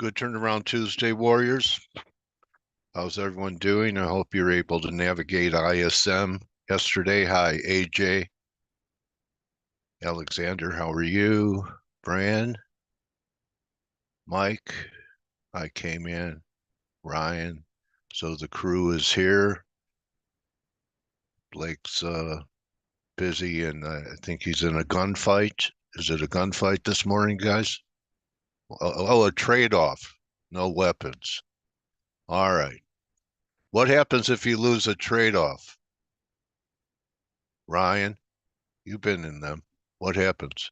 Good turnaround Tuesday, Warriors. How's everyone doing? I hope you're able to navigate ISM yesterday. Hi, AJ. Alexander, how are you? Bran? Mike? I came in. Ryan. So the crew is here. Blake's busy and I think he's in a gunfight. Is it a gunfight this morning, guys? Oh, a trade-off. No weapons. All right. What happens if you lose a trade-off? Ryan, you've been in them. What happens?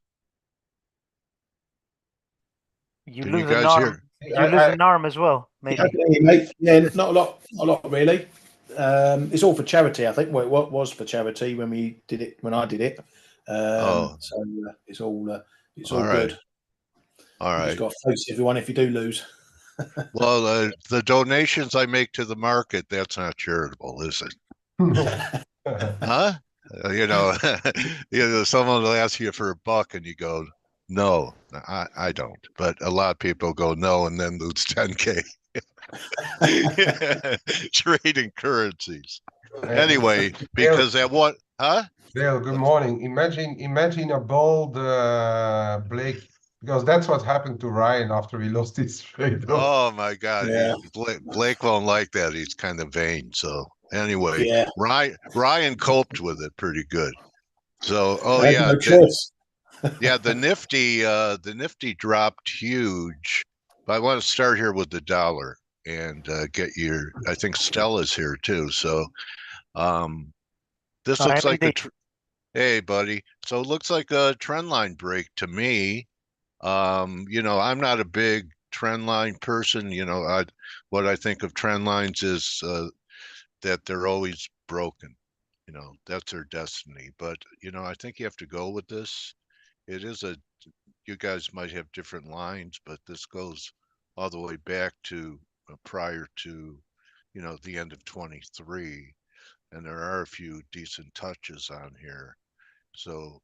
You Can lose you guys hear? You lose an arm as well, maybe. Mate. Yeah, not a lot really. It's all for charity, I think. Well, it was for charity when we did it. When I did it, so it's all right. good. All You right. just got to face everyone if you do lose. Well, the donations I make to the market, that's not charitable, is it? Huh? You know, someone will ask you for $1 and you go, no, I don't. But a lot of people go no and then lose 10K. Trading currencies. Anyway, because at what, huh? Dale, good morning. Imagine a bold Blake, because that's what happened to Ryan after he lost his trade. Oh my God, Yeah. Blake won't like that. He's kind of vain. So anyway, Yeah. Ryan coped with it pretty good. So, No choice. yeah, the Nifty dropped huge. But I want to start here with the dollar and get your. I think Stella's here too. So, this looks like a. Hey, buddy. So it looks like a trend line break to me. You know, I'm not a big trend line person. You know, what I think of trend lines is that they're always broken. You know, that's their destiny. But, you know, I think you have to go with this. It is you guys might have different lines, but this goes all the way back to prior to, you know, the end of 23. And there are a few decent touches on here. So,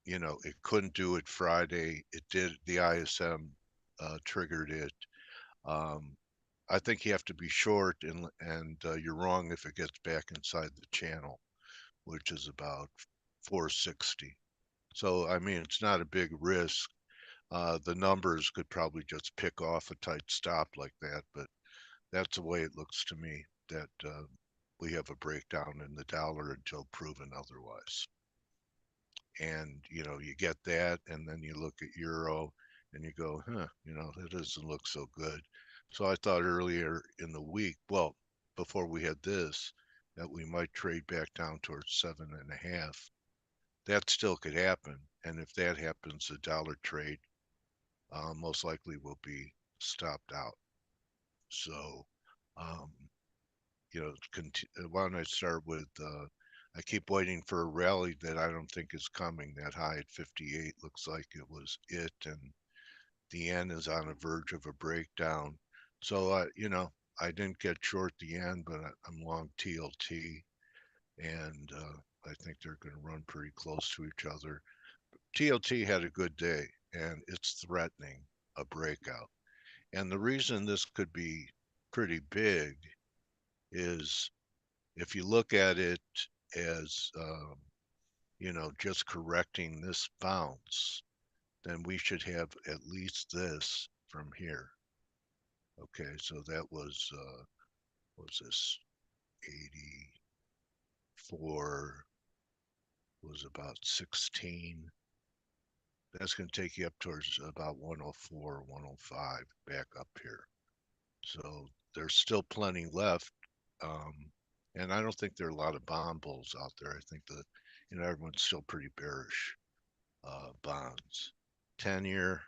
you know, it couldn't do it Friday. It did. The ISM triggered it. I think you have to be short, and you're wrong if it gets back inside the channel, which is about 460. So, I mean, it's not a big risk. The numbers could probably just pick off a tight stop like that, but that's the way it looks to me that we have a breakdown in the dollar until proven otherwise. And you know, you get that, and then you look at euro and you go, huh, you know, that doesn't look so good. So I thought earlier in the week, well, before we had this, that we might trade back down towards 7.5. That still could happen, and if that happens, the dollar trade most likely will be stopped out. So you know, why don't I start with I keep waiting for a rally that I don't think is coming. That high at 58 looks like it was it, and the yen is on the verge of a breakdown. So, you know, I didn't get short the yen, but I'm long TLT, and I think they're going to run pretty close to each other. TLT had a good day, and it's threatening a breakout. And the reason this could be pretty big is if you look at it as you know, just correcting this bounce, then we should have at least this from here. Okay, so that was this 84 was about 16. That's going to take you up towards about 104, 105 back up here. So there's still plenty left. And I don't think there are a lot of bond bulls out there. I think that, you know, everyone's still pretty bearish bonds. 10-year,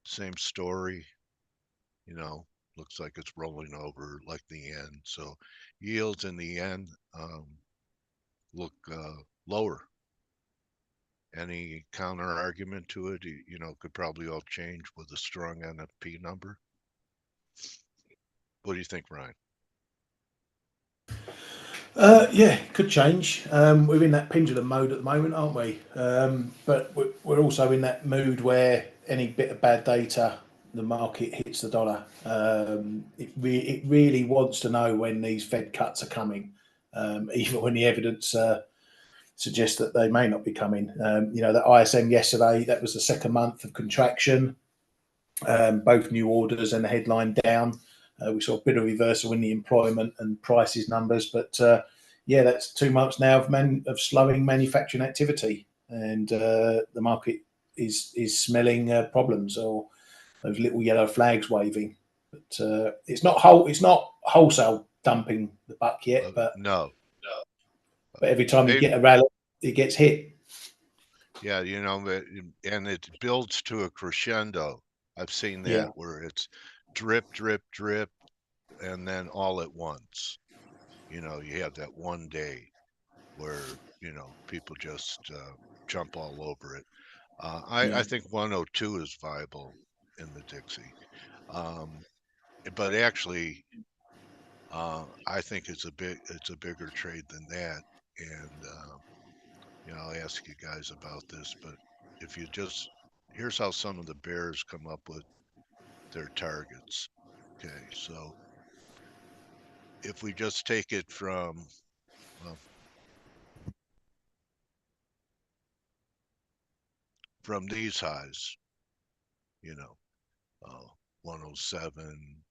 same story, you know, looks like it's rolling over like the end. So yields in the end look lower. Any counter argument to it, you know, could probably all change with a strong NFP number. What do you think, Ryan? Yeah, could change. We're in that pendulum mode at the moment, aren't we? But we're also in that mood where any bit of bad data the market hits the dollar. It really wants to know when these Fed cuts are coming, even when the evidence suggests that they may not be coming. The ISM yesterday, that was the second month of contraction. Both new orders and the headline down. We saw a bit of reversal in the employment and prices numbers, but that's 2 months now of slowing manufacturing activity, and the market is smelling problems, or those little yellow flags waving. But it's not wholesale dumping the buck yet, but no. But every time you get a rally, it gets hit. Yeah, and it builds to a crescendo. I've seen that where it's drip, drip, drip, and then all at once. You have that one day where, people just jump all over it. I think 102 is viable in the Dixie. But actually, I think it's a bigger trade than that. And, I'll ask you guys about this, but if you here's how some of the bears come up with their targets. Okay, so if we just take it from these highs, 107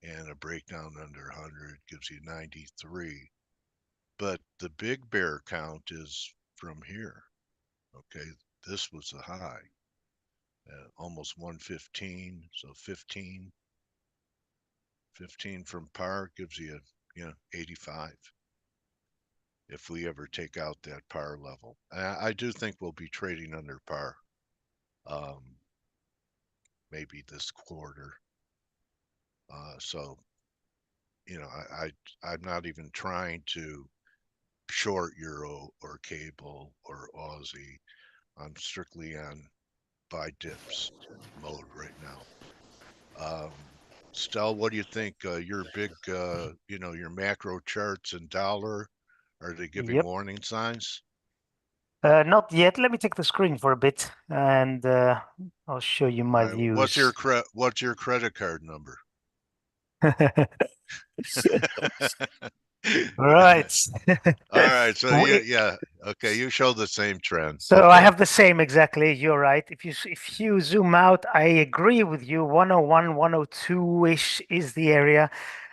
and a breakdown under 100 gives you 93. But the big bear count is from here. Okay, this was the high, almost 115. So 15 from par gives you, 85. If we ever take out that par level, I do think we'll be trading under par, maybe this quarter. So, I'm not even trying to short euro or cable or Aussie. I'm strictly on buy dips mode right now. Stel, what do you think? Your big, your macro charts in dollar, are they giving warning signs? Not yet. Let me take the screen for a bit, and I'll show you my views. What's your credit card number? Right. All right. So okay. You show the same trend. So okay. I have the same exactly. You're right. If you zoom out, I agree with you. 101, 102-ish is the area.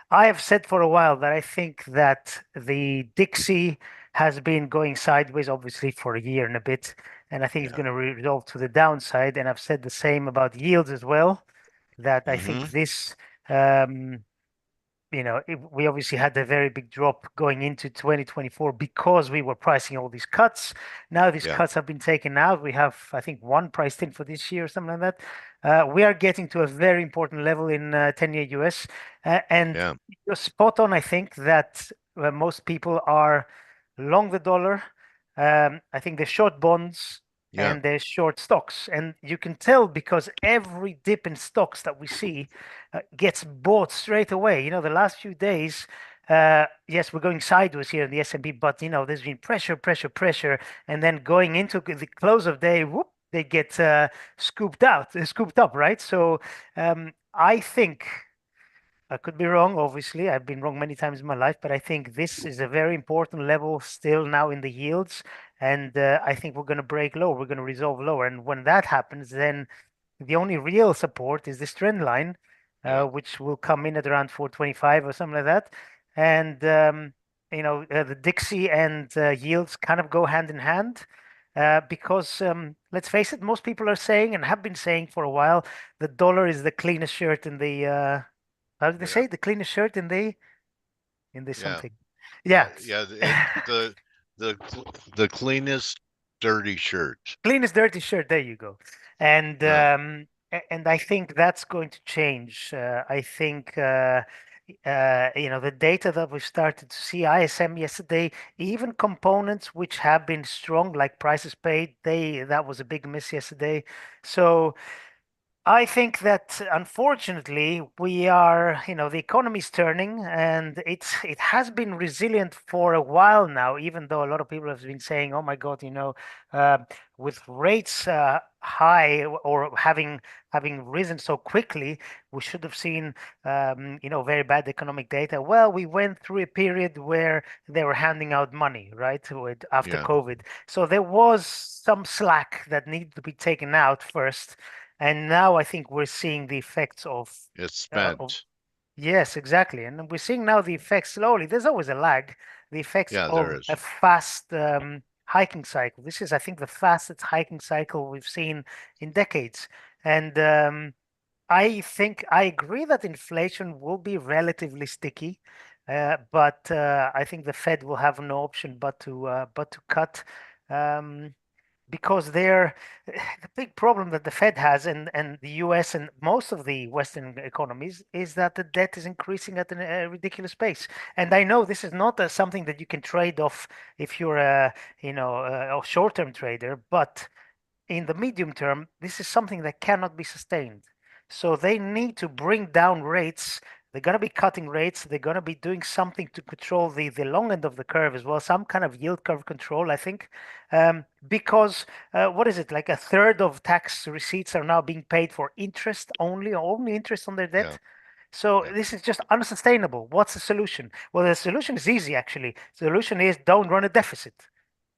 I have said for a while that I think that the Dixie has been going sideways, obviously, for a year and a bit, and I think it's going to resolve to the downside. And I've said the same about yields as well, that I think this we obviously had a very big drop going into 2024 because we were pricing all these cuts. Now these cuts have been taken out. We have, I think, one priced in for this year or something like that. We are getting to a very important level in 10-year US. And you're spot on, I think, that most people are long the dollar. I think they're short bonds and they're short stocks. And you can tell because every dip in stocks that we see gets bought straight away. The last few days, yes, we're going sideways here in the S&P, but there's been pressure, and then going into the close of day, whoop, they get scooped up, right? So I think I could be wrong. Obviously, I've been wrong many times in my life, but I think this is a very important level still now in the yields, and I think we're going to break lower. We're going to resolve lower, and when that happens, then the only real support is this trend line, which will come in at around 425 or something like that. And the Dixie and yields kind of go hand in hand, because let's face it, most people are saying and have been saying for a while, the dollar is the cleanest shirt in the how did they say, the cleanest shirt in the something. The cleanest dirty shirt. Cleanest dirty shirt. There you go. And I think that's going to change. I think the data that we've started to see, ISM yesterday, even components which have been strong, like prices paid, that was a big miss yesterday. So I think that unfortunately we are, the economy's turning and it has been resilient for a while now, even though a lot of people have been saying, "Oh my God, uh, with rates high or having risen so quickly, we should have seen, very bad economic data." Well, we went through a period where they were handing out money, right, after Yeah, COVID, so there was some slack that needed to be taken out first. And now I think we're seeing the effects it's of spent. yes, exactly. And we're seeing now the effects slowly. There's always a lag. The effects Yeah, there of is. a fast hiking cycle. This is, I think, the fastest hiking cycle we've seen in decades. And I think I agree that inflation will be relatively sticky, but I think the Fed will have no option but to cut. Um, because they're the big problem that the Fed has and the US and most of the Western economies is that the debt is increasing at a ridiculous pace. And I know this is not something that you can trade off if you're a short-term trader, but in the medium term, this is something that cannot be sustained. So they need to bring down rates. They're going to be cutting rates. They're going to be doing something to control the long end of the curve as well, some kind of yield curve control, I think. Because what is it? Like a third of tax receipts are now being paid for interest only interest on their Yeah, debt. So yeah, this is just unsustainable. What's the solution? Well, the solution is easy, actually. The solution is don't run a deficit.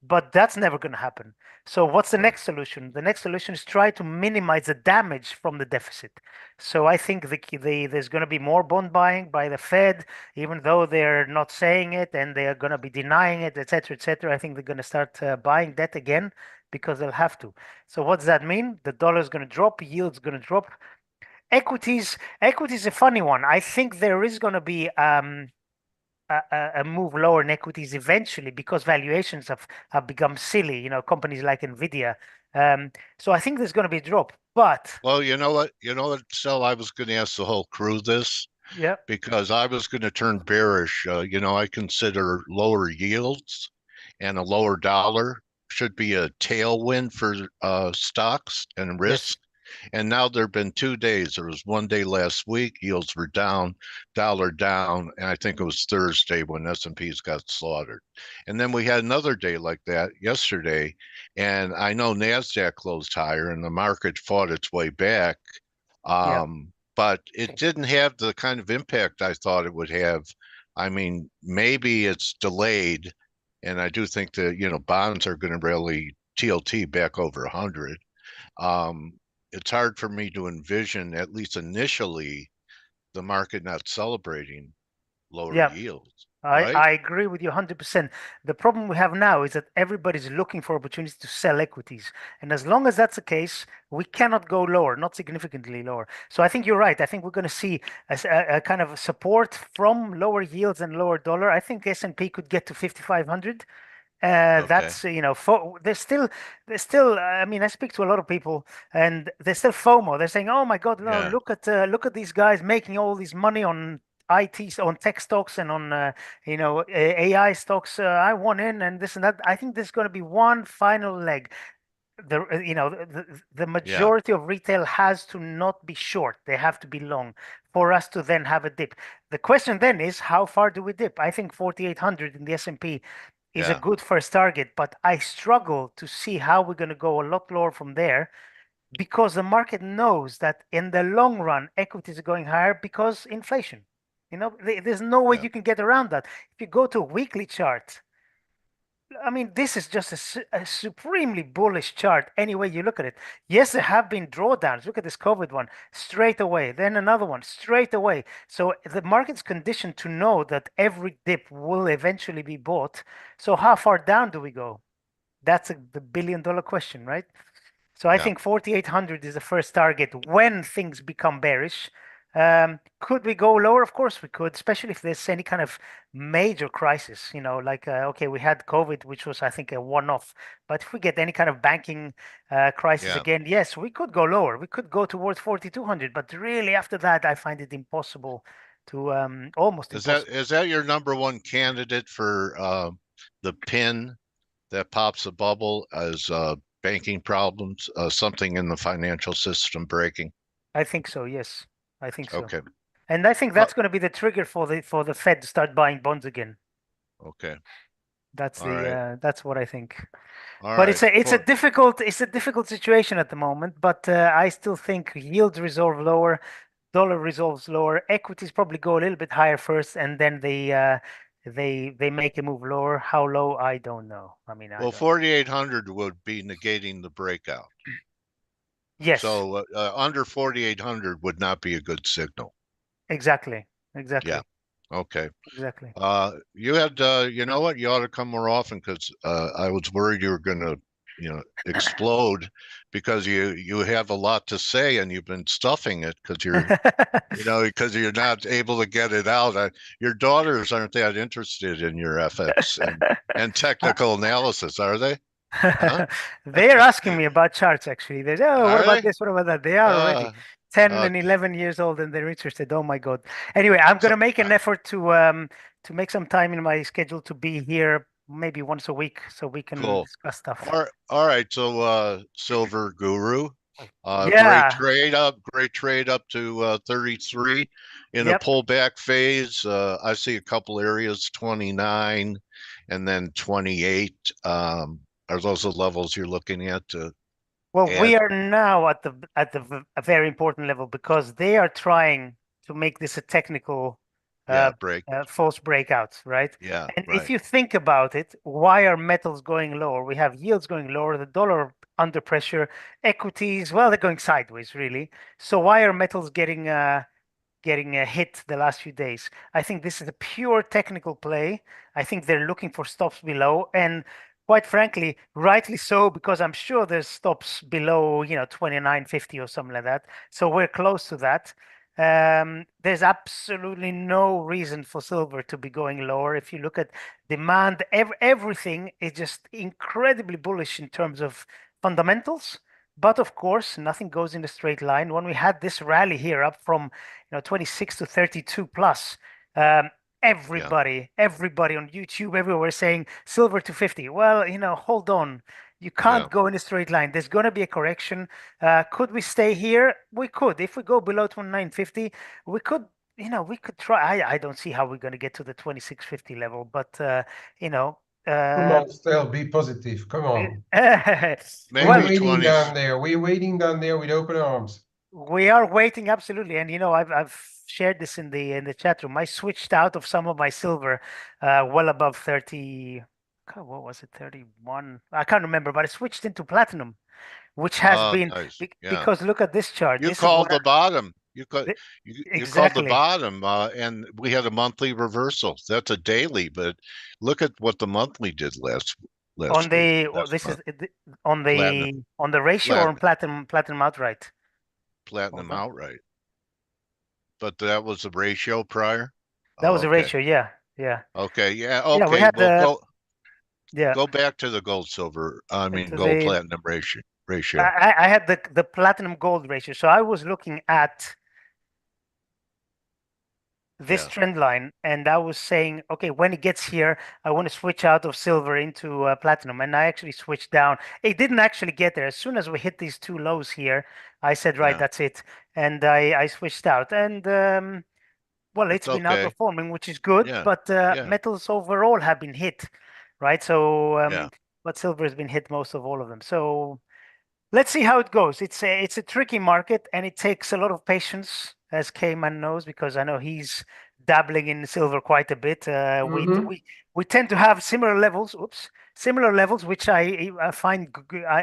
But that's never going to happen. So what's the right. next solution? The next solution is try to minimize the damage from the deficit. So I think there's going to be more bond buying by the Fed, even though they're not saying it and they are going to be denying it, et cetera, et cetera. I think they're going to start buying debt again because they'll have to. So what does that mean? The dollar is going to drop, yield's going to drop. Equities is a funny one. I think there is going to be a move lower in equities eventually because valuations have become silly, companies like Nvidia. So I think there's going to be a drop. But Well, you know what? You know what, Stel, I was going to ask the whole crew this yeah, because I was going to turn bearish. I consider lower yields and a lower dollar should be a tailwind for stocks and yes, risk. And now there have been 2 days. There was one day last week, yields were down, dollar down, and I think it was Thursday when S&Ps got slaughtered. And then we had another day like that yesterday, and I know Nasdaq closed higher, and the market fought its way back, yeah, but it didn't have the kind of impact I thought it would have. I mean, maybe it's delayed, and I do think that bonds are going to rally TLT back over 100. Um, it's hard for me to envision, at least initially, the market not celebrating lower yeah. yields, I, right? I agree with you 100%. The problem we have now is that everybody's looking for opportunities to sell equities. And as long as that's the case, we cannot go lower, not significantly lower. So I think you're right. I think we're going to see a kind of support from lower yields and lower dollar. I think S&P could get to 5,500. Okay. That's there's still I mean, I speak to a lot of people and there's still FOMO. They're saying, "Oh my God, no, Yeah. look at these guys making all this money on IT, on tech stocks and on AI stocks. I want in and this and that." I think there's going to be one final leg. The Yeah. majority of retail has to not be short. They have to be long for us to then have a dip. The question then is, how far do we dip? I think 4,800 in the S&P is a Yeah. good first target, but I struggle to see how we're going to go a lot lower from there because the market knows that in the long run, equities are going higher because inflation. There's no way Yeah. you can get around that. If you go to a weekly chart, I mean, this is just a supremely bullish chart any way you look at it. Yes, there have been drawdowns. Look at this COVID one straight away, then another one straight away. So the market's conditioned to know that every dip will eventually be bought. So how far down do we go? That's the billion-dollar question, right? So I Yeah. think 4,800 is the first target when things become bearish. Could we go lower? Of course we could, especially if there's any kind of major crisis, like, okay, we had COVID, which was, I think, a one-off. But if we get any kind of banking crisis Yeah. again, yes, we could go lower. We could go towards 4,200. But really, after that, I find it impossible to, almost Is that impossible. is that your number one candidate for the pin that pops a bubble as banking problems, something in the financial system breaking? I think so. Yes, I think so. Okay. And I think that's going to be the trigger for the Fed to start buying bonds again. Okay. That's All right. that's what I think. All But right. it's a difficult situation at the moment. But I still think yields resolve lower, dollar resolves lower, equities probably go a little bit higher first, and then they make a move lower. How low? I don't know. I mean, I Well, don't. 4,800 would be negating the breakout. Yes, So under 4,800 would not be a good signal. exactly, Yeah. exactly, Okay. exactly. You had, you know what? You ought to come more often because I was worried you were going to, explode because you have a lot to say and you've been stuffing it because because you're not able to get it out. Your daughters aren't that interested in your FX and technical analysis, are they? Huh? They're asking me about charts actually. They say, oh, what Are about they? this? What about that? They are already Uh, 10 uh, and 11 years old and they're interested. Oh my God. Anyway, I'm so, gonna make an effort to make some time in my schedule to be here maybe once a week so we can cool. discuss stuff. All right. So, Silver Guru, Yeah. great trade up to 33 in a Yep. pullback phase. I see a couple areas, 29 and then 28. Are those the levels you're looking at to Well, add? we are now at a very important level because they are trying to make this a technical Yeah, break. false breakout, right? Yeah, And if right. you think about it, why are metals going lower? We have yields going lower, the dollar under pressure, equities, well, they're going sideways, really. So why are metals getting a hit the last few days? I think this is a pure technical play. I think they're looking for stops below, and quite frankly, rightly so, because I'm sure there's stops below, 29.50 or something like that. So we're close to that. There's absolutely no reason for silver to be going lower. If you look at demand, everything is just incredibly bullish in terms of fundamentals. But of course, nothing goes in a straight line. When we had this rally here up from 26 to 32 plus, um, Yeah, everybody on YouTube, everywhere saying silver to 50. Well, hold on. You yeah. can't go in a straight line. There's going to be a correction. Could we stay here? We could. If we go below 29.50, we could, we could try. I don't see how we're going to get to the 26.50 level, but, Come on, Stel, be positive. Come on. We're well, Maybe waiting 20s. down there. We're waiting down there with open arms. we are waiting absolutely, and I've shared this in the chat room. I switched out of some of my silver, well above 30. God, what was it? 31. I can't remember, but I switched into platinum, which has Oh, been nice. Yeah. because look at this chart. You This is called what the bottom. th- You called the exactly bottom, and we had a monthly reversal. That's a daily, but look at what the monthly did last on week, the last this is month. on Platinum, the ratio or on platinum, platinum outright. Hold platinum on. outright. But that was the ratio prior. That Oh, was the okay. ratio. Yeah, yeah, Okay. Yeah. yeah. We Okay. had Well, yeah go back to the gold silver. I mean, into gold the platinum ratio. I had the platinum gold ratio. So I was looking at this Yeah. trend line and I was saying, okay, when it gets here, I want to switch out of silver into platinum. And I actually switched down. It didn't actually get there. As soon as we hit these two lows here, I said, right, Yeah. that's it. And I switched out. And well, It's it's been okay. outperforming, which is good, Yeah. but Yeah. metals overall have been hit, right? So, Yeah. but silver has been hit most of all of them. So let's see how it goes. It's a tricky market and it takes a lot of patience, as Cayman knows, because I know he's dabbling in silver quite a bit. Mm-hmm. We tend to have similar levels. Oops, similar levels, which I find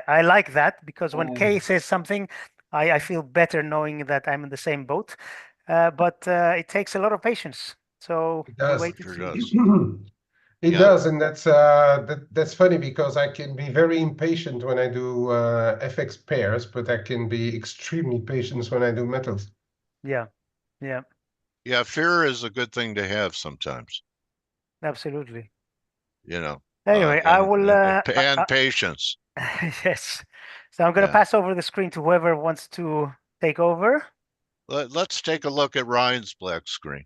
I like that because when Kay says something, I feel better knowing that I'm in the same boat. But it takes a lot of patience. So It we does. wait and Sure see. does. It Yeah. does, and that's funny because I can be very impatient when I do FX pairs, but I can be extremely patient when I do metals. Yeah, yeah, Yeah. Fear is a good thing to have sometimes. absolutely. You know, Anyway, I will. and patience. Yes. So I'm going to Yeah. pass over the screen to whoever wants to take over. Let's take a look at Ryan's black screen.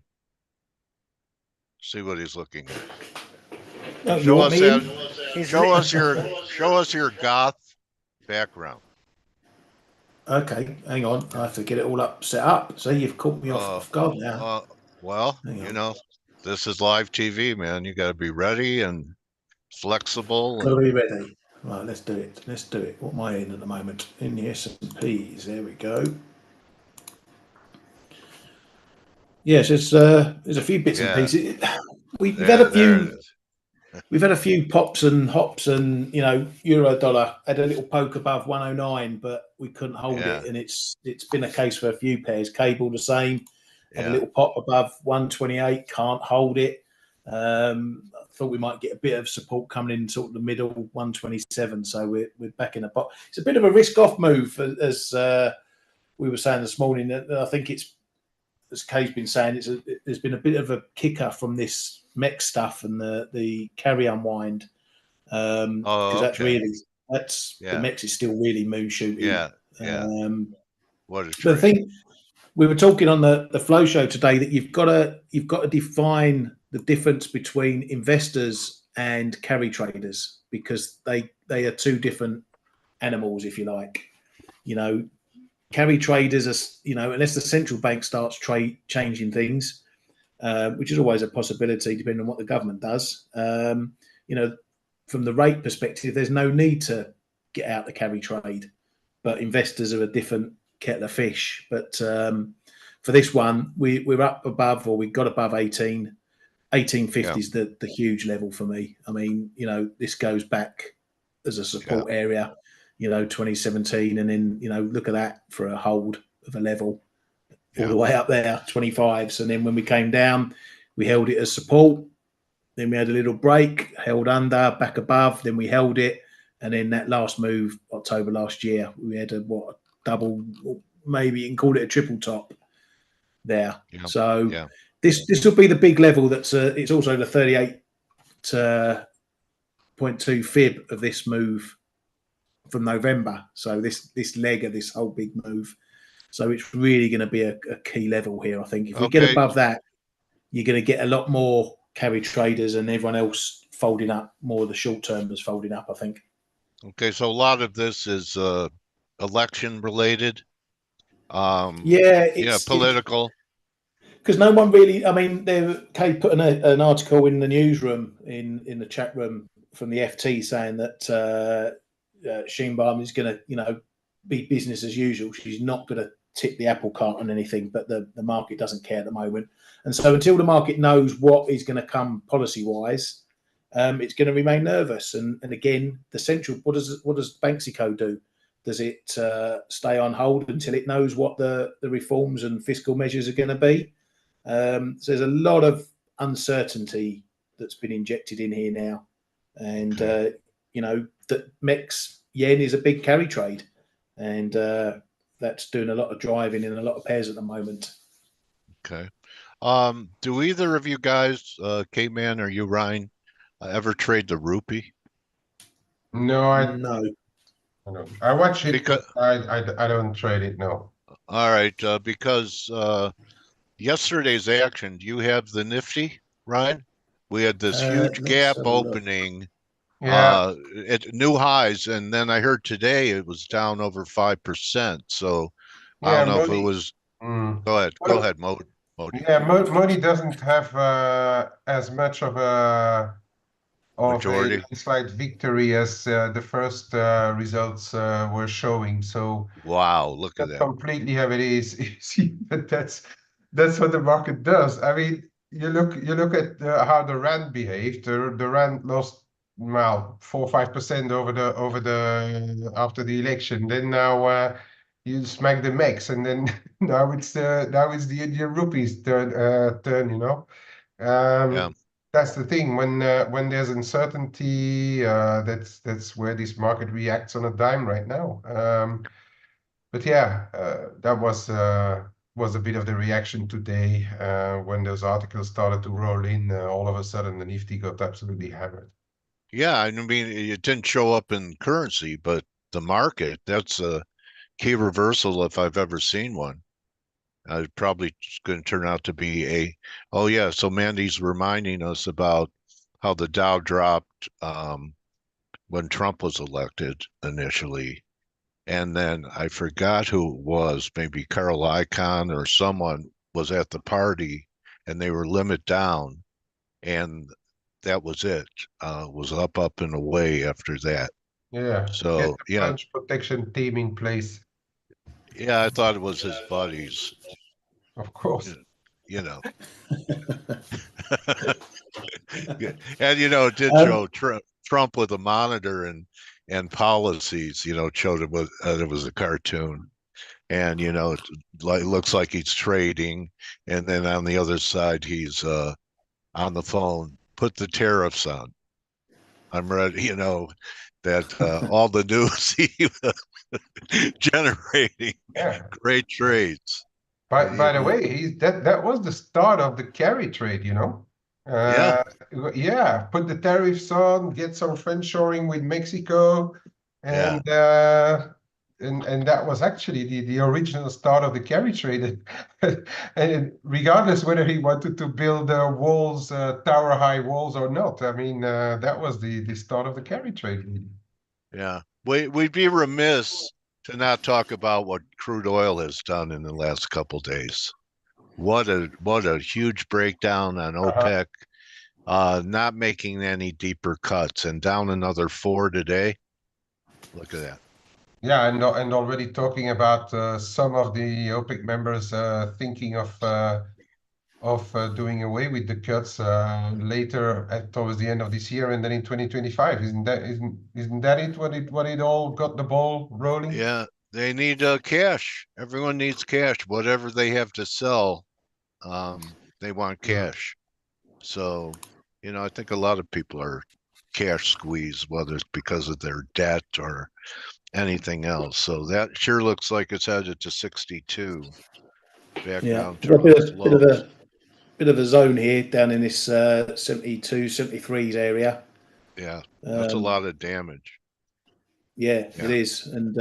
See what he's looking at. Oh, you Show want us me that. in? He's Show us your goth background. Okay, hang on. I have to get it all set up. So you've caught me off guard now. Well, this is live TV, man. You got to be ready and flexible. Got to be ready. Right, let's do it. Let's do it. What am I in at the moment? In the S&Ps. There we go. Yes, there's a few bits and pieces. We've had a few. We've had a few pops and hops, and euro dollar had a little poke above 109, but we couldn't hold it, and it's been a case for a few pairs. Cable the same, had a little pop above 128, can't hold it. I thought we might get a bit of support coming in sort of the middle 127, so we're back in the pot. It's a bit of a risk-off move, as we were saying this morning. I think it's, as Kay's been saying, there's been a bit of a kicker from this mech stuff and the carry unwind, because the mech is still really moon shooting. What a but I think we were talking on the flow show today that you've got to define the difference between investors and carry traders, because they are two different animals, if you like. Carry traders are, unless the central bank starts changing things, which is always a possibility depending on what the government does. From the rate perspective, there's no need to get out the carry trade, but investors are a different kettle of fish. But for this one, we're up above, or we got above 1850 is the huge level for me. I mean, this goes back as a support area. 2017, and then look at that for a hold of a level all the way up there, 25s, and then when we came down, we held it as support. Then we had a little break, held under, back above, then we held it, and then that last move, October last year, we had a double, maybe you can call it a triple top there. So this will be the big level. It's also the 38.2 fib of this move from November. So this leg of this whole big move. So it's really going to be a key level here, I think. If we get above that, you're going to get a lot more carry traders and everyone else folding up, more of the short termers folding up, I think. Okay, so a lot of this is election related. Political. Because no one really, I mean, Kay put an article in the newsroom, in the chat room from the FT, saying that Sheinbaum is going to, be business as usual. She's not going to tip the apple cart on anything, but the market doesn't care at the moment. And so until the market knows what is going to come policy-wise, it's going to remain nervous. And again, the central, what does Banxico do? Does it stay on hold until it knows what the reforms and fiscal measures are going to be? So there's a lot of uncertainty that's been injected in here now. And, that MEX yen is a big carry trade. And that's doing a lot of driving in a lot of pairs at the moment. Okay. Do either of you guys, K-Man or you, Ryan, ever trade the rupee? No, no. I watch it, because I don't trade it. No. All right, because yesterday's action, do you have the Nifty, Ryan? We had this huge gap opening. At new highs, and then I heard today it was down over 5%. So I don't know if it was. Go ahead, Modi. Yeah, Modi doesn't have as much of a majority, slight victory as the first results were showing. So wow, look at that. Completely how it is. But that's what the market does. I mean, you look at how the rand behaved. The rand lost 4 or 5% over the after the election. Then now you smack the MEX, and then now it's the Indian rupees turn. That's the thing. When there's uncertainty, that's where this market reacts on a dime right now. But yeah, that was a bit of the reaction today when those articles started to roll in. All of a sudden, the Nifty got absolutely hammered. Yeah, I mean, it didn't show up in currency, but the market, that's a key reversal if I've ever seen one. It's probably going to turn out to be so Mandy's reminding us about how the Dow dropped when Trump was elected initially. And then I forgot who it was, maybe Carl Icahn or someone was at the party and they were limit down, and that was it. Was up and away after that. Yeah, get So the yeah, punch protection team in place, yeah, I thought it was his buddies, of course. you know. And it did Um, show Trump with a monitor and policies. Showed it was a cartoon, and it looks like he's trading, and then on the other side he's on the phone. Put the tariffs on. I'm ready. That all the news he was generating Yeah. great trades. By the way, that was the start of the carry trade, you know. Yeah, Uh, yeah, put the tariffs on, get some friendshoring with Mexico, yeah, and and that was actually the original start of the carry trade. And regardless whether he wanted to build walls, tower high walls or not, I mean, that was the start of the carry trade, really. yeah. We'd be remiss to not talk about what crude oil has done in the last couple days. What a huge breakdown on Uh-huh. OPEC, not making any deeper cuts and down another 4 today. Look at that. Yeah, and already talking about some of the OPEC members thinking of doing away with the cuts later towards the end of this year and then in 2025. Isn't that it? What it all got the ball rolling? Yeah, they need cash. Everyone needs cash. Whatever they have to sell, they want Mm. cash. So, I think a lot of people are cash squeezed, whether it's because of their debt or anything else. So that sure looks like it's headed to 62, back yeah, down we've got to its lows. bit of a zone here down in this 72, 73s area. Yeah, that's a Um, lot of damage. yeah, it Yeah, is, and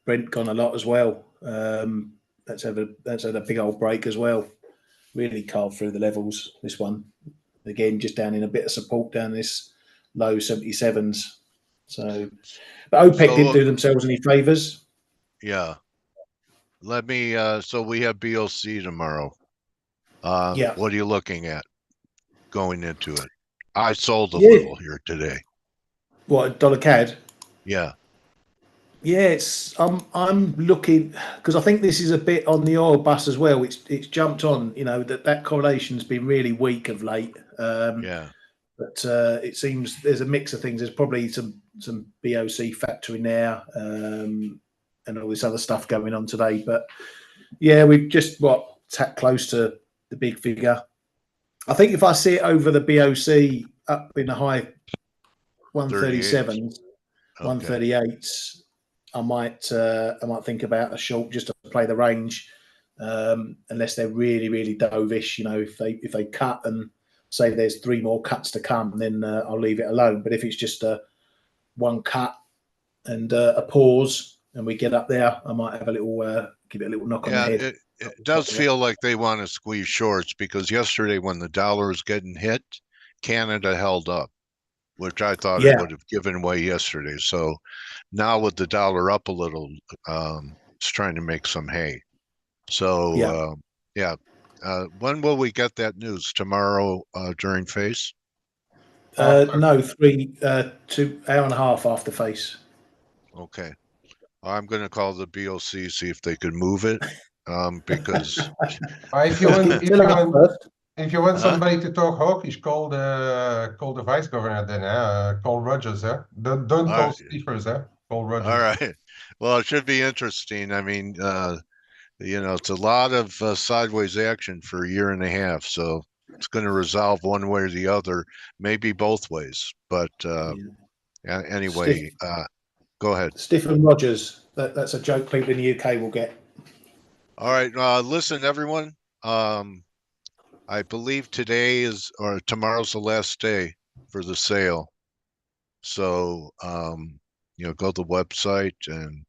Brent gone a lot as well. That's had a big old break as well. Really carved through the levels. This one again, just down in a bit of support down this low 77s. So, but OPEC didn't so do themselves any favors. yeah, let me. So we have BOC tomorrow. Yeah, What are you looking at going into it? I sold a yeah. little here today. What dollar CAD? Yeah, Yeah, it's I'm looking because I think this is a bit on the oil bus as well. It's jumped on. That correlation's been really weak of late. yeah, But it seems there's a mix of things. There's probably some BOC factor in there, and all this other stuff going on today. But yeah, we've just tapped close to the big figure. I think if I see it over the BOC up in the high 38. 137s, Okay. 138s, I might think about a short just to play the range, unless they're really really dovish. If they cut and say there's three more cuts to come, then I'll leave it alone. But if it's just a one cut and a pause, and we get up there, I might have a little give it a little knock on the Yeah, head. it does feel like they want to squeeze shorts because yesterday when the dollar was getting hit, Canada held up, which I thought it Yeah, would have given way yesterday. So now with the dollar up a little, it's trying to make some hay. So yeah. yeah, when will we get that news? Tomorrow during Face? After No, 2 hour and a half after face. Okay, I'm going to call the BOC, see if they could move it, because if you want if Tell you us want first. if you want huh? somebody to talk hawkish, call the vice governor then. Call Rogers. Don't All call right, Stephens. Call all Rogers. right. Well, it should be interesting. I mean, it's a lot of sideways action for a year and a half, so it's going to resolve one way or the other, maybe both ways. But Yeah. Stiff, anyway, go ahead. Stiff and Rogers. That's a joke people in the UK will get. All right, listen, everyone. I believe today is or tomorrow's the last day for the sale. So, go to the website and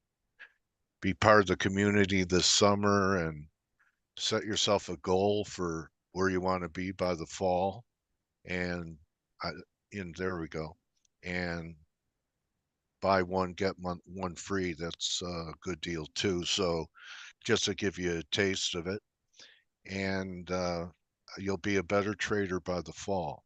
be part of the community this summer and set yourself a goal for where you want to be by the fall. And there we go. And buy one, get one free, that's a good deal too. So just to give you a taste of it, and you'll be a better trader by the fall,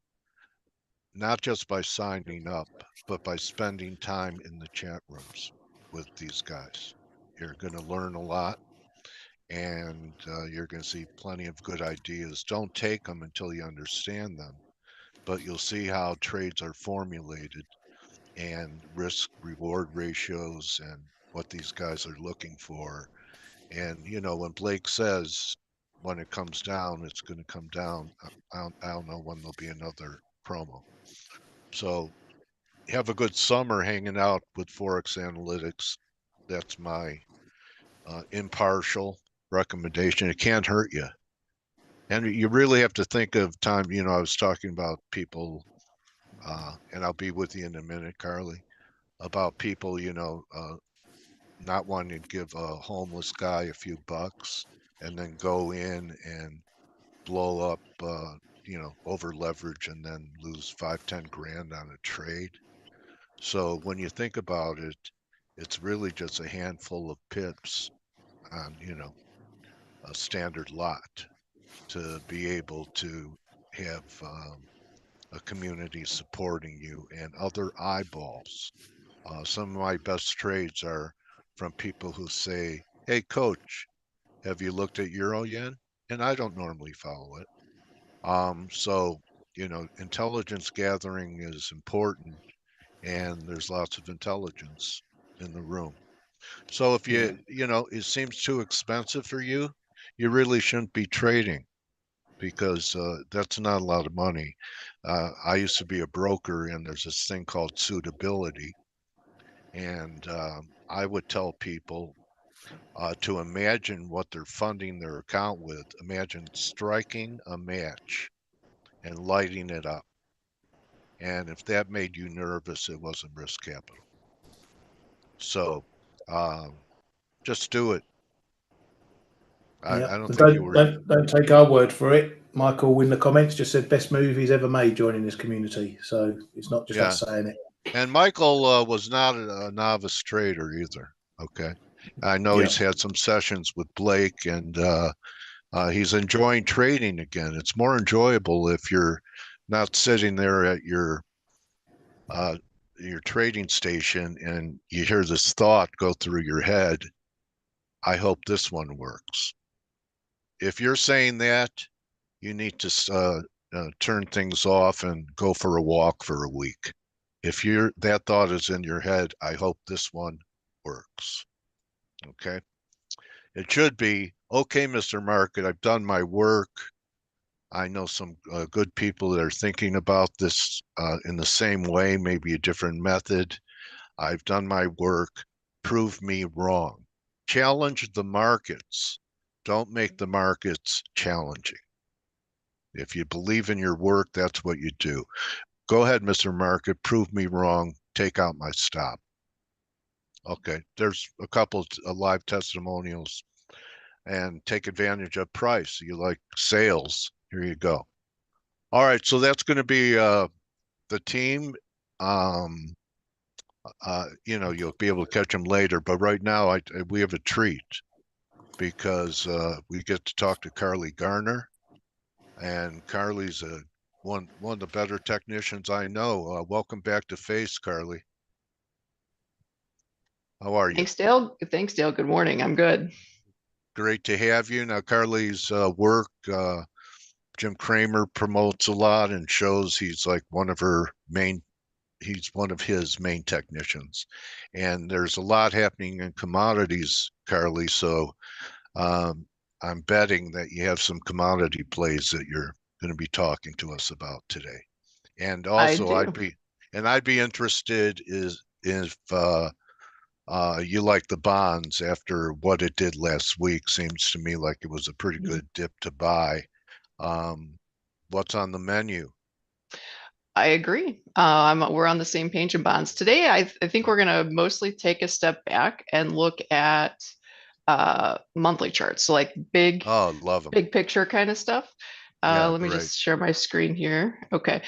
not just by signing up, but by spending time in the chat rooms with these guys. You're going to learn a lot, and you're going to see plenty of good ideas. Don't take them until you understand them, but you'll see how trades are formulated and risk reward ratios and what these guys are looking for. And, you know, when Blake says when it comes down, it's going to come down, I don't know when there'll be another promo. So have a good summer hanging out with ForexAnalytix. That's my impartial recommendation. It can't hurt you. And you really have to think of time. You know, I was talking about people, and I'll be with you in a minute, Carly, about people, you know, not wanting to give a homeless guy a few bucks and then go in and blow up, you know, over leverage and then lose 5-10 grand on a trade. So when you think about it, it's really just a handful of pips on, you know, a standard lot to be able to have a community supporting you and other eyeballs. Some of my best trades are from people who say, "Hey, coach, have you looked at Euro yen?" And I don't normally follow it. So, you know, intelligence gathering is important, and there's lots of intelligence in the room. So if you know, it seems too expensive for you, you really shouldn't be trading because that's not a lot of money. I used to be a broker, and there's this thing called suitability. And I would tell people to imagine what they're funding their account with. Imagine striking a match and lighting it up. And if that made you nervous, it wasn't risk capital. So just do it. I don't think you were. Don't take our word for it. Michael in the comments just said best move he's ever made joining this community. So it's not just us saying it. And Michael was not a novice trader either. Okay. I know he's had some sessions with Blake, and he's enjoying trading again. It's more enjoyable if you're not sitting there at your trading station and you hear this thought go through your head. I hope this one works. If you're saying that, you need to turn things off and go for a walk for a week. If that thought is in your head, I hope this one works. Okay. It should be, okay, Mr. Market, I've done my work. I know some good people that are thinking about this in the same way, maybe a different method. I've done my work. Prove me wrong. Challenge the markets. Don't make the markets challenging. If you believe in your work, that's what you do. Go ahead, Mr. Market, prove me wrong. Take out my stop. Okay, there's a couple of live testimonials. And take advantage of price. You like sales, here you go. All right, so that's going to be the team. You know, you'll be able to catch them later, but right now we have a treat because we get to talk to Carly Garner, and Carly's one of the better technicians I know. Welcome back to F.A.C.E, Carly. How are you? Thanks, Dale. Thanks, Dale. Good morning. I'm good. Great to have you. Now, Carly's work, Jim Cramer promotes a lot and shows he's like he's one of his main technicians. And there's a lot happening in commodities, Carly. So I'm betting that you have some commodity plays that you're going to be talking to us about today. And also I'd be interested if you like the bonds after what it did last week. Seems to me like it was a pretty good dip to buy. What's on the menu? I agree. We're on the same page in bonds. Today, I think we're going to mostly take a step back and look at monthly charts. So like big picture kind of stuff. Let me just share my screen here. Okay.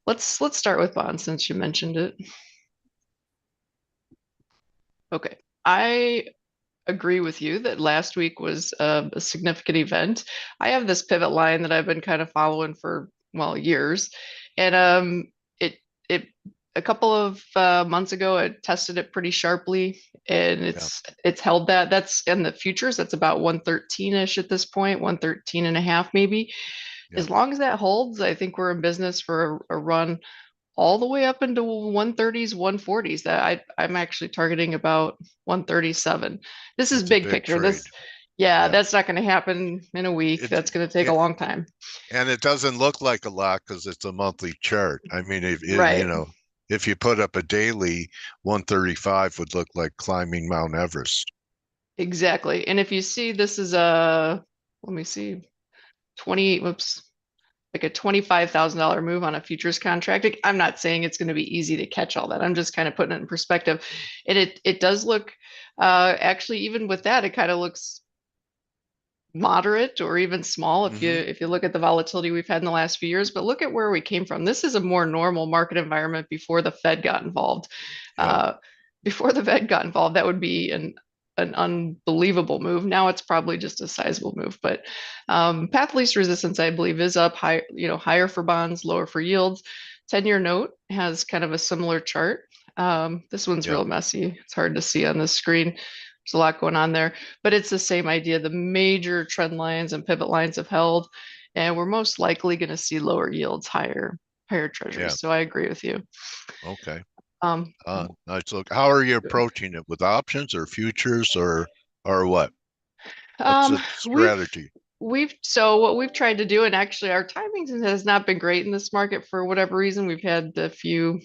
Let's start with bonds since you mentioned it. Okay. I agree with you that last week was a significant event. I have this pivot line that I've been kind of following for, well, years. And it a couple of months ago it tested it pretty sharply, and it's held that. That's in the futures, that's about 113-ish at this point, 113 and a half maybe. As long as that holds, I think we're in business for a run all the way up into 130s, 140s. That I'm actually targeting about 137. This is That's a big big picture. trade. That's not going to happen in a week. That's going to take a long time. And it doesn't look like a lot because it's a monthly chart. I mean, Right. if you put up a daily, 135 would look like climbing Mount Everest. Exactly. And if you see, this is let me see, like a $25,000 move on a futures contract. I'm not saying it's going to be easy to catch all that. I'm just kind of putting it in perspective. And it does look, actually, even with that, it kind of looks moderate or even small if you look at the volatility we've had in the last few years. But look at where we came from. This is a more normal market environment before the Fed got involved. Before the Fed got involved, that would be an unbelievable move. Now it's probably just a sizable move. But path of least resistance, I believe, is up high, higher for bonds, lower for yields. 10-year note has kind of a similar chart. This one's real messy. It's hard to see on this screen. There's a lot going on there, but it's the same idea. The major trend lines and pivot lines have held, and we're most likely going to see lower yields, higher treasuries. So I agree with you. Okay. Nice look. How are you approaching it, with options or futures or what? What's the strategy? So what we've tried to do, and actually our timing has not been great in this market for whatever reason. We've had a few,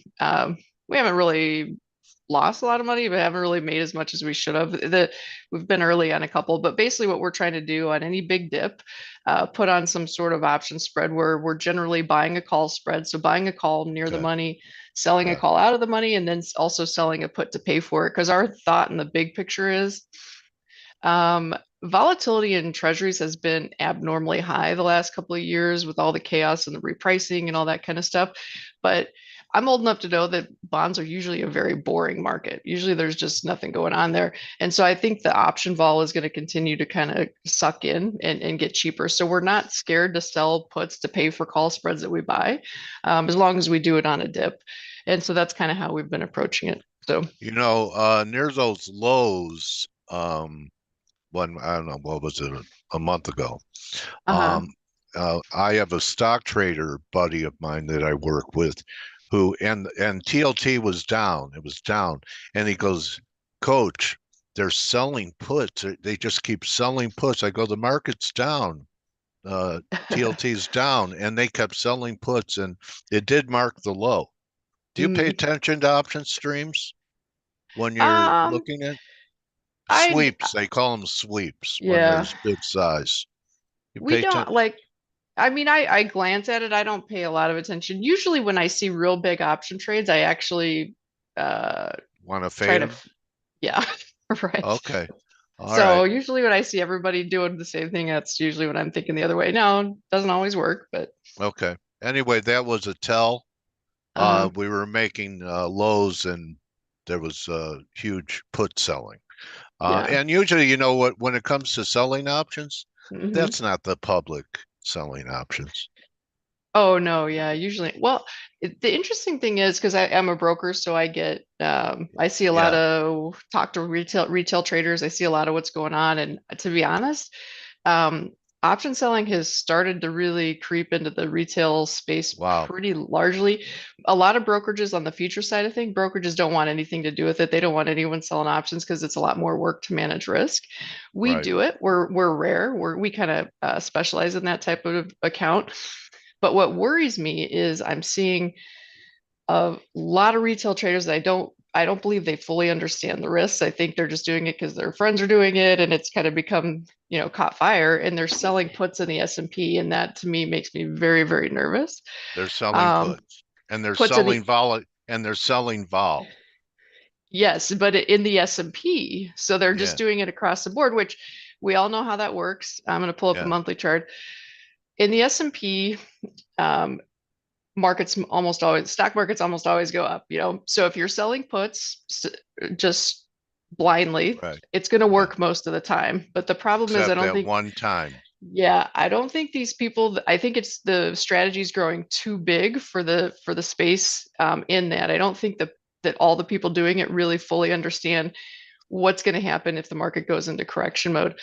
we haven't really lost a lot of money, but haven't really made as much as we should have. We've been early on a couple, but basically what we're trying to do on any big dip, put on some sort of option spread where we're generally buying a call spread. So buying a call near the money, selling a call out of the money, and then also selling a put to pay for it. Because our thought in the big picture is, volatility in treasuries has been abnormally high the last couple of years with all the chaos and the repricing and all that kind of stuff. But I'm old enough to know that bonds are usually a very boring market. Usually there's just nothing going on there. And so I think the option vol is going to continue to kind of suck in and get cheaper. So we're not scared to sell puts to pay for call spreads that we buy, as long as we do it on a dip. And so that's kind of how we've been approaching it. So, near those lows, I don't know, what was it, a month ago? I have a stock trader buddy of mine that I work with who, and TLT was down. It was down. And he goes, Coach, they're selling puts. They just keep selling puts. I go, the market's down. TLT's down. And they kept selling puts, and it did mark the low. Do you pay attention to option streams when you're looking at sweeps? They call them sweeps when there's good size. We don't I glance at it. I don't pay a lot of attention. Usually when I see real big option trades, I actually want to fade them. Yeah, right. Okay. So usually when I see everybody doing the same thing, that's usually what I'm thinking the other way. No, it doesn't always work, but okay. Anyway, that was a tell. We were making lows, and there was huge put selling. And usually, when it comes to selling options, that's not the public selling options. Oh no, yeah, usually. Well, the interesting thing is, because I'm a broker, so I get I see a lot of talk to retail traders. I see a lot of what's going on, and to be honest, option selling has started to really creep into the retail space pretty largely. A lot of brokerages on the future side of things, brokerages don't want anything to do with it. They don't want anyone selling options because it's a lot more work to manage risk. We do it. We're rare. We kind of specialize in that type of account. But what worries me is I'm seeing a lot of retail traders that I don't believe they fully understand the risks. I think they're just doing it because their friends are doing it, and it's kind of become, caught fire, and they're selling puts in the S&P, and that to me makes me very, very nervous. They're selling puts, and they're selling vol, and they're selling vol. Yes, but in the S&P, so they're just doing it across the board, which we all know how that works. I'm going to pull up a monthly chart. In the S&P, stock markets almost always go up, So if you're selling puts, just blindly. Right. It's going to work most of the time. But the problem is, I Except don't that think one time. Yeah, I don't think these people, I think it's the strategy is growing too big for the space in that. I don't think that all the people doing it really fully understand what's going to happen if the market goes into correction mode.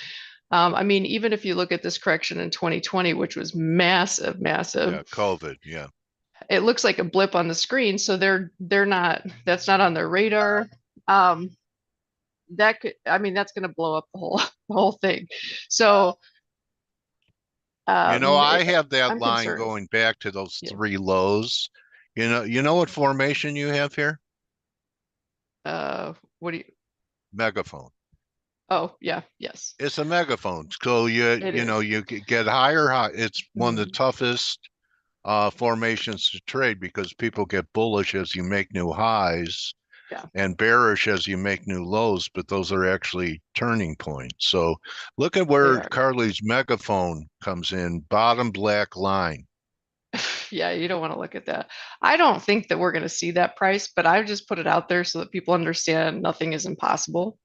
I mean, even if you look at this correction in 2020, which was massive, Yeah, COVID, yeah. it looks like a blip on the screen. So they're not, that's not on their radar. That could, I mean, that's going to blow up the whole thing. So I have that I'm line concerned. going back to those Yeah. 3 lows. You know what formation you have here? What do you? Megaphone. Oh, yeah, yes. It's a megaphone. So you get higher high. It's one of the toughest formations to trade because people get bullish as you make new highs and bearish as you make new lows, but those are actually turning points. So look at where Carly's megaphone comes in, bottom black line. Yeah, you don't want to look at that. I don't think that we're going to see that price, but I just put it out there so that people understand nothing is impossible.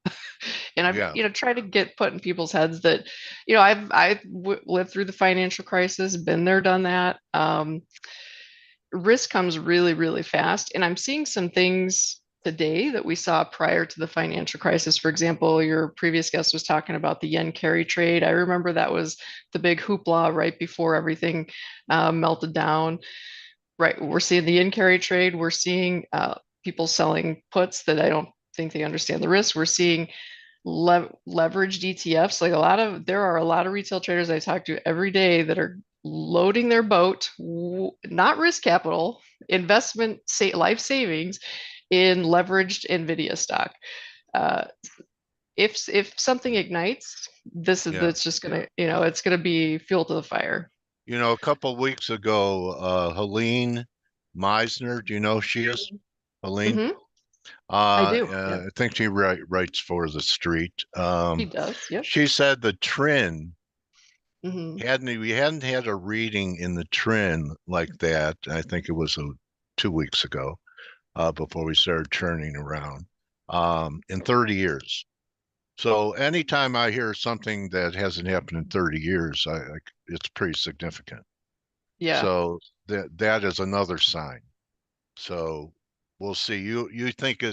And I've tried to get put in people's heads that, I've lived through the financial crisis, been there, done that. Risk comes really, really fast. And I'm seeing some things today that we saw prior to the financial crisis. For example, your previous guest was talking about the yen carry trade. I remember that was the big hoopla right before everything melted down. Right, we're seeing the yen carry trade. We're seeing people selling puts that I don't think they understand the risk. We're seeing leveraged ETFs. There are a lot of retail traders I talk to every day that are loading their boat, not risk capital, life savings in leveraged Nvidia stock. If something ignites, that's just gonna, it's gonna be fuel to the fire. A couple of weeks ago, Helene Meisner, do you know who she is? Helene? Mm-hmm. I do. I think she writes for The Street. She does, yep. She said the trend Mm-hmm. we hadn't had a reading in the trend like that. I think it was 2 weeks ago, before we started turning around, in 30 years. So anytime I hear something that hasn't happened in 30 years, it's pretty significant. Yeah. So that is another sign. So we'll see. You think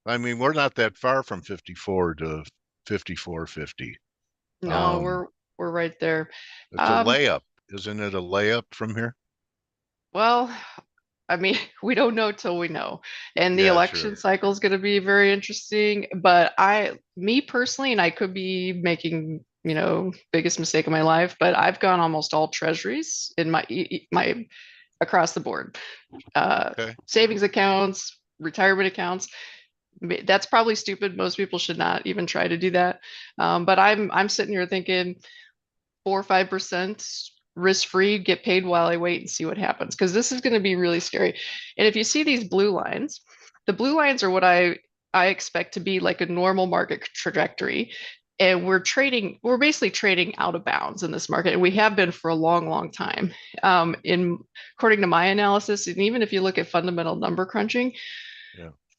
I mean, we're not that far from 54 to 54.50. No, we're right there. It's a layup. Isn't it a layup from here? Well, I mean, we don't know till we know. And the election cycle is going to be very interesting. But me personally, and I could be making, biggest mistake of my life, but I've gone almost all treasuries in my across the board. Savings accounts, retirement accounts. That's probably stupid. Most people should not even try to do that. But I'm sitting here thinking 4 or 5% risk free, get paid while I wait and see what happens, because this is going to be really scary. And if you see these blue lines, the blue lines are what I expect to be like a normal market trajectory. And we're basically trading out of bounds in this market. And we have been for a long, long time. According to my analysis, and even if you look at fundamental number crunching,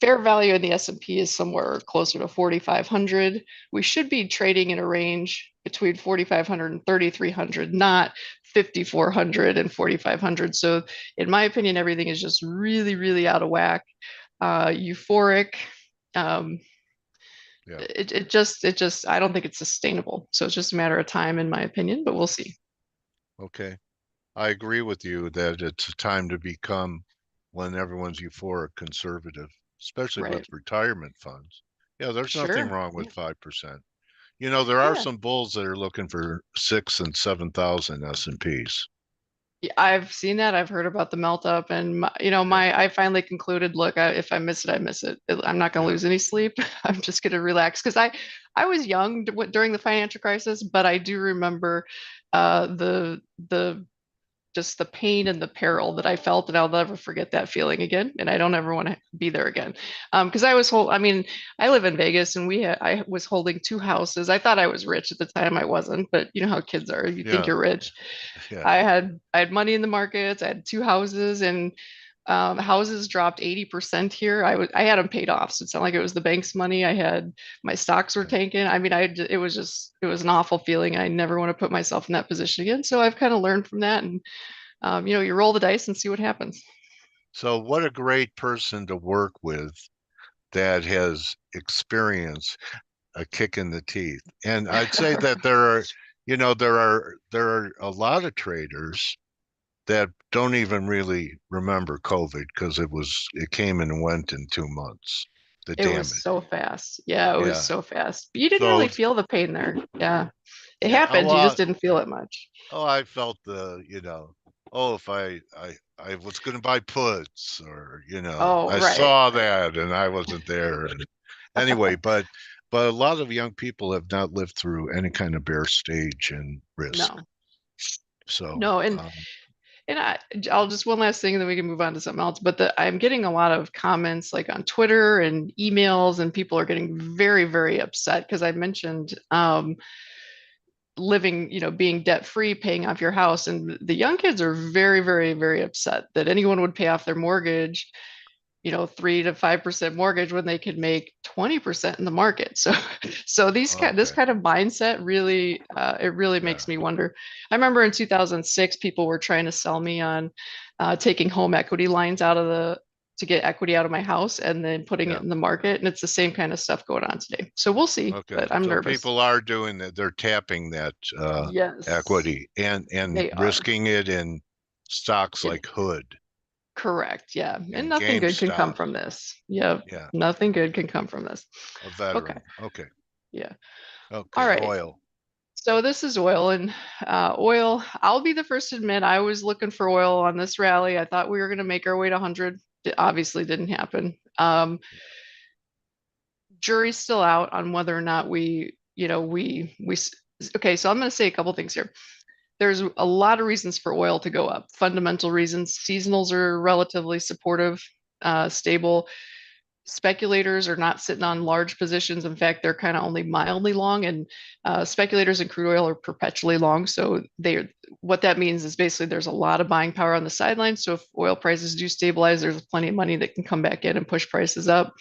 fair value in the S&P is somewhere closer to 4,500. We should be trading in a range between 4,500 and 3,300, not 5,400 and 4,500. So in my opinion, everything is just really, really out of whack, euphoric. It just, I don't think it's sustainable. So it's just a matter of time, in my opinion, but we'll see. Okay. I agree with you that it's a time to become, when everyone's euphoric, conservative, especially with retirement funds. Yeah, there's nothing wrong with 5%. There are some bulls that are looking for 6,000 and 7,000 S&Ps. I've seen that. I've heard about the melt up, and I finally concluded, look, if I miss it, I miss it. I'm not going to lose any sleep. I'm just going to relax, because I was young during the financial crisis, but I do remember the just the pain and the peril that I felt, and I'll never forget that feeling again. And I don't ever want to be there again. Because I live in Vegas, and I was holding 2 houses. I thought I was rich at the time. I wasn't, but you know how kids are. You think you're rich. I had money in the markets. I had 2 houses, and Houses dropped 80% here. I had them paid off, so it's not like it was the bank's money. I had my stocks were tanking. I mean, it was an awful feeling. I never want to put myself in that position again. So I've kind of learned from that, and you roll the dice and see what happens. So what a great person to work with that has experienced a kick in the teeth. And I'd say that there are a lot of traders that don't even really remember COVID because it came and went in 2 months. The It was damage. so fast. Yeah, it was so fast. But you didn't So really feel the pain there. Yeah. It yeah, happened. You just didn't feel it much. I felt if I was going to buy puts or, Oh, I right. saw that and I wasn't there. And anyway, but a lot of young people have not lived through any kind of bear stage and risk. No. So No, and I'll just one last thing, and then we can move on to something else. But I'm getting a lot of comments like on Twitter and emails, and people are getting very, very upset because I mentioned living, being debt free, paying off your house, and the young kids are very, very, very upset that anyone would pay off their mortgage, 3 to 5% mortgage when they could make 20% in the market. So this kind of mindset really, it really makes me wonder. I remember in 2006, people were trying to sell me on taking home equity lines to get equity out of my house and then putting it in the market. And it's the same kind of stuff going on today. So we'll see, but I'm nervous. People are doing that. They're tapping that equity and risking it in stocks like Hood. Correct. Yeah. And nothing good can come from this. Yeah. Nothing good can come from this. A veteran. Okay. Yeah. Okay. All right. Oil. So this is oil, and oil, I'll be the first to admit I was looking for oil on this rally. I thought we were going to make our way to 100. It obviously didn't happen. Jury's still out on whether or not okay, so I'm going to say a couple things here. There's a lot of reasons for oil to go up. Fundamental reasons. Seasonals are relatively supportive, stable. Speculators are not sitting on large positions. In fact, they're kind of only mildly long, and speculators in crude oil are perpetually long. So what that means is basically there's a lot of buying power on the sidelines. So if oil prices do stabilize, there's plenty of money that can come back in and push prices up.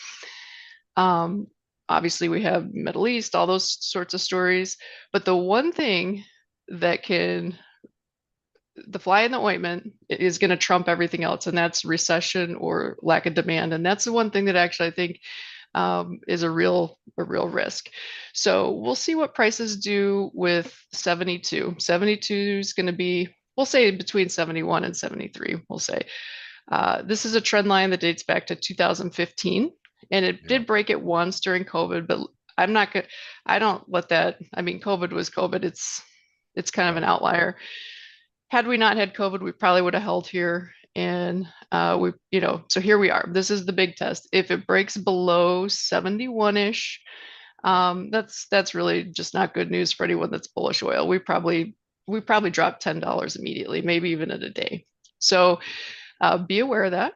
Obviously, we have Middle East, all those sorts of stories. But the one thing that the fly in the ointment is going to trump everything else, and that's recession or lack of demand. And that's the one thing that actually I think is a real risk. So we'll see what prices do with 72. 72 is going to be, we'll say between 71 and 73, we'll say. This is a trend line that dates back to 2015, and it did break it once during COVID, but I don't let that, COVID was COVID. It's kind of an outlier. Had we not had COVID, we probably would have held here. And so here we are. This is the big test. If it breaks below 71-ish, that's really just not good news for anyone that's bullish oil. We probably drop $10 immediately, maybe even in a day. So be aware of that.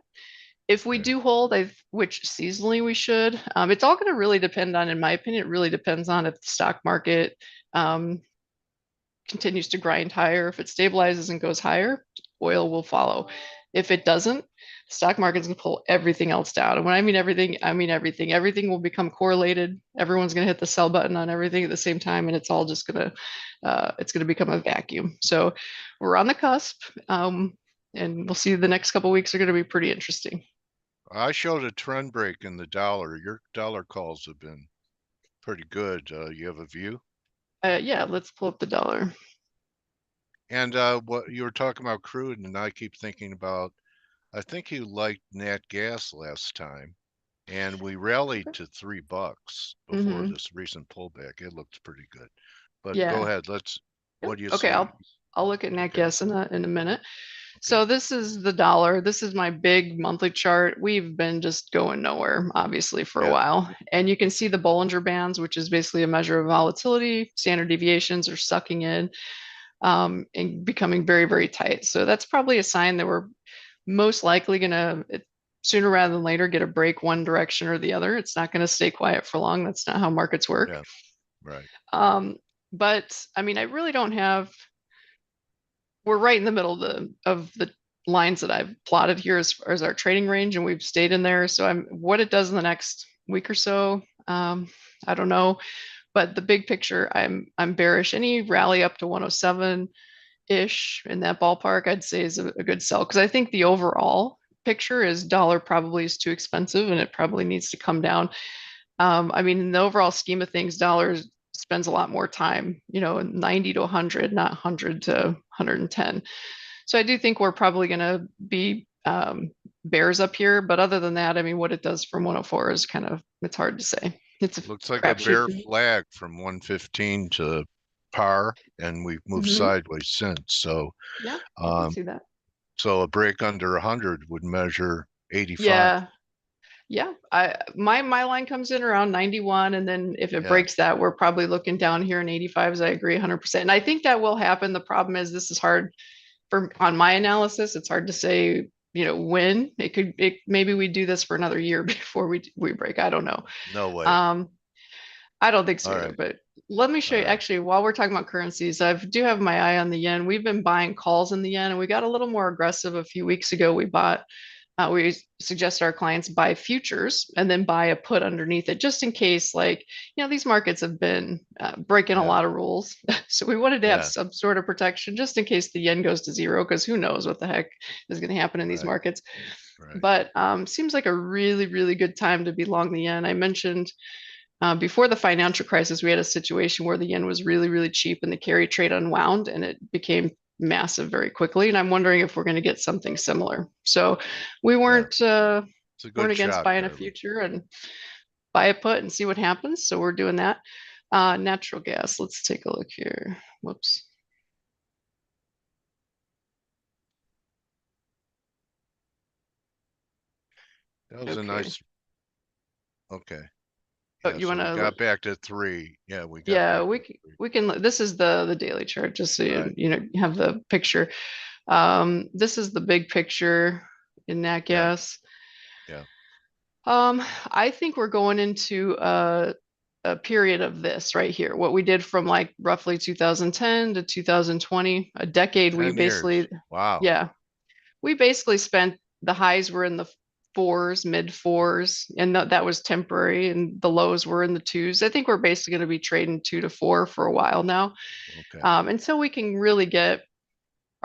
If we do hold, which seasonally we should, it's all going to really depend on, in my opinion, it really depends on if the stock market continues to grind higher. If it stabilizes and goes higher, oil will follow. If it doesn't, the stock market's going to pull everything else down. And when I mean everything, I mean everything. Everything will become correlated. Everyone's going to hit the sell button on everything at the same time, and it's all just going to become a vacuum. So we're on the cusp, and we'll see. The next couple of weeks are going to be pretty interesting. I showed a trend break in the dollar. Your dollar calls have been pretty good. You have a view? Yeah, let's pull up the dollar. And what you were talking about crude, and I keep thinking about, I think you liked nat gas last time, and we rallied to $3 before this recent pullback. It looked pretty good. But go ahead. What do you see? I'll look at nat gas in a minute. So this is the dollar. This is my big monthly chart. We've been just going nowhere, obviously, for a while. And you can see the Bollinger Bands, which is basically a measure of volatility. Standard deviations are sucking in and becoming very, very tight. So that's probably a sign that we're most likely going to, sooner rather than later, get a break one direction or the other. It's not going to stay quiet for long. That's not how markets work. Yeah, right. But I really don't have, we're right in the middle of the lines that I've plotted here as far as our trading range, and we've stayed in there. So what it does in the next week or so, I don't know. But the big picture, I'm bearish. Any rally up to 107-ish in that ballpark, I'd say is a good sell, because I think the overall picture is dollar probably is too expensive and it probably needs to come down. I mean, in the overall scheme of things, dollars spends a lot more time, 90 to 100, not 100 to 110. So I do think we're probably going to be bears up here. But other than that, I mean, what it does from 104 is it's hard to say. Looks like a bear flag from 115 to par, and we've moved sideways since. So yeah, I can see that. So a break under 100 would measure 85. Yeah. My line comes in around 91, and then if it breaks that, we're probably looking down here in 85s. I agree 100%. And I think that will happen. The problem is this is hard on my analysis. It's hard to say, when maybe we do this for another year before we break. I don't know. No way. I don't think so either, but let me show you. Actually, while we're talking about currencies, I do have my eye on the yen. We've been buying calls in the yen, and we got a little more aggressive a few weeks ago. We suggest our clients buy futures and then buy a put underneath it, just in case, these markets have been breaking a lot of rules. So we wanted to have some sort of protection just in case the yen goes to zero, because who knows what the heck is going to happen in these markets. But seems like a really, really good time to be long the yen. I mentioned before the financial crisis, we had a situation where the yen was really, really cheap and the carry trade unwound and it became massive very quickly. And I'm wondering if we're going to get something similar. So we weren't against buying a future and buy a put and see what happens. So we're doing that. Natural gas. Let's take a look here. Whoops. That was a nice. Okay. Oh, you want to got back to 3. Yeah, we got. Yeah, we can. This is the daily chart, just so you have the picture. This is the big picture in nat gas. Yeah. I think we're going into a period of this right here. What we did from roughly 2010 to 2020, a decade. We basically we basically spent, the highs were in the 4s, mid 4s, and that was temporary, and the lows were in the 2s. I think we're basically going to be trading 2 to 4 for a while now. Until we can really get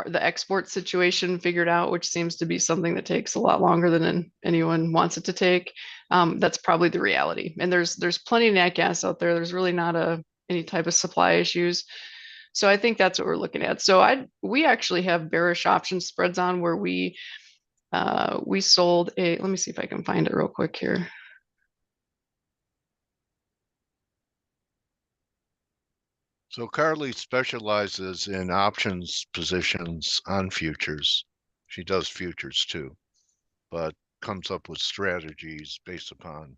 the export situation figured out, which seems to be something that takes a lot longer than anyone wants it to take. That's probably the reality. And there's plenty of nat gas out there. There's really not any type of supply issues. So I think that's what we're looking at. So we actually have bearish option spreads on where we sold let me see if I can find it real quick here. So Carly specializes in options positions on futures. She does futures too, but comes up with strategies based upon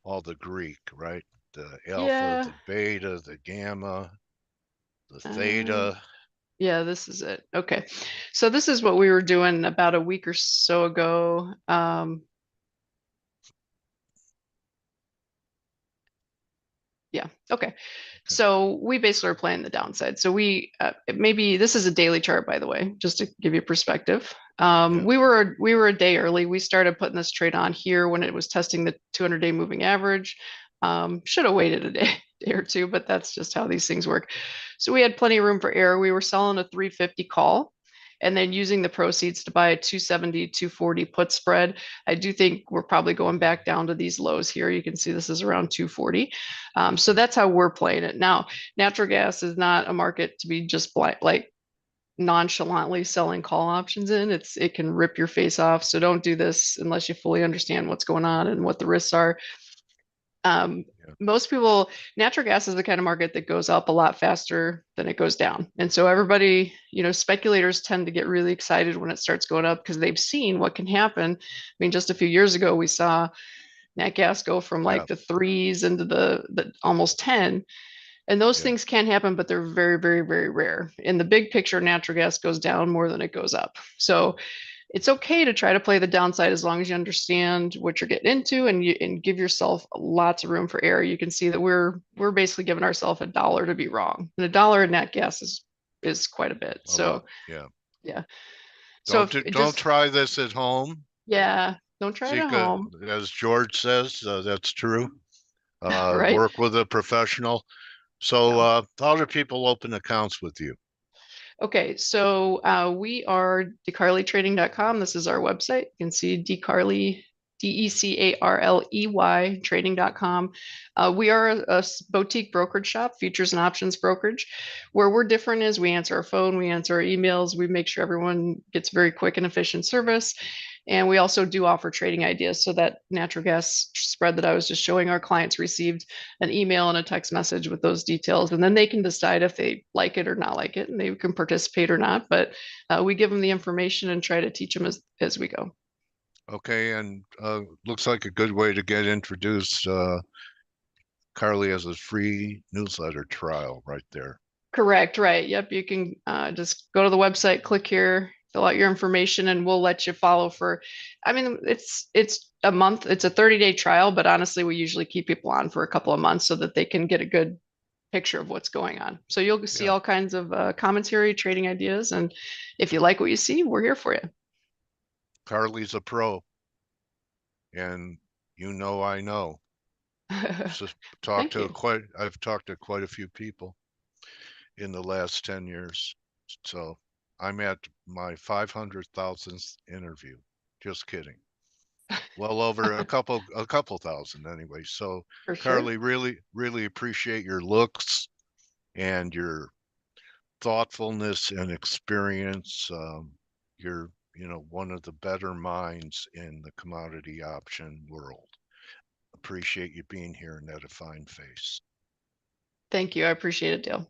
all the Greek, right? The alpha, the beta, the gamma, the theta. Yeah, this is it. Okay. So this is what we were doing about a week or so ago. Yeah. Okay. So we basically are playing the downside. So maybe this is a daily chart, by the way, just to give you perspective. We were a day early. We started putting this trade on here when it was testing the 200-day moving average. Should have waited a day or two, but that's just how these things work. So we had plenty of room for error. We were selling a 350 call and then using the proceeds to buy a 270, 240 put spread. I do think we're probably going back down to these lows here. You can see this is around 240. So that's how we're playing it. Now, natural gas is not a market to be just nonchalantly selling call options in. It can rip your face off. So don't do this unless you fully understand what's going on and what the risks are. Most people, natural gas is the kind of market that goes up a lot faster than it goes down. And so everybody, speculators tend to get really excited when it starts going up because they've seen what can happen. I mean, just a few years ago, we saw nat gas go from the 3s into the almost 10. And those things can happen, but they're very, very, very rare. In the big picture, natural gas goes down more than it goes up. So it's okay to try to play the downside as long as you understand what you're getting into and give yourself lots of room for error. You can see that we're basically giving ourselves $1 to be wrong. And $1 in nat gas is quite a bit. So yeah. Don't try this at home. Yeah, don't try it at home. As George says, that's true. Right. Work with a professional. So how do people open accounts with you? Okay, so we are decarleytrading.com. This is our website. You can see decarley, DECARLEY trading.com. We are a boutique brokerage shop, futures and options brokerage. Where we're different is we answer our phone, we answer our emails, we make sure everyone gets very quick and efficient service. And we also do offer trading ideas. So that natural gas spread that I was just showing, our clients received an email and a text message with those details, and then they can decide if they like it or not like it, and they can participate or not. But we give them the information and try to teach them as we go. Okay, and looks like a good way to get introduced. Carly has a free newsletter trial right there. Correct, right. Yep, you can just go to the website, click here, fill out your information, and we'll let you follow for, I mean, it's a month, it's a 30-day trial, but honestly, we usually keep people on for a couple of months so that they can get a good picture of what's going on. So you'll see all kinds of commentary, trading ideas, and if you like what you see, we're here for you. Carly's a pro, and I know. So I've talked to quite a few people in the last 10 years. So I'm at my 500,000th interview. Just kidding. Well over a couple thousand anyway. So For Carly, sure. really appreciate your looks and your thoughtfulness and experience. You're, one of the better minds in the commodity option world. Appreciate you being here and that a fine face. Thank you. I appreciate it, Dale.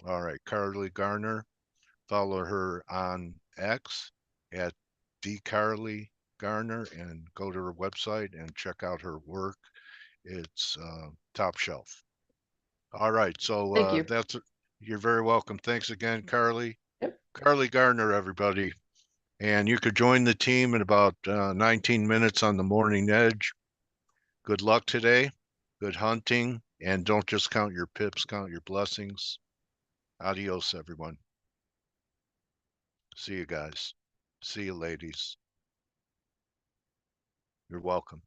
All right, Carly Garner. Follow her on X at DCarly Garner and go to her website and check out her work. It's top shelf. All right, so Thank you. you're very welcome. Thanks again, Carly. Yep. Carly Garner, everybody. And you could join the team in about 19 minutes on the Morning Edge. Good luck today. Good hunting. And don't just count your pips, count your blessings. Adios, everyone. See you guys. See you, ladies. You're welcome.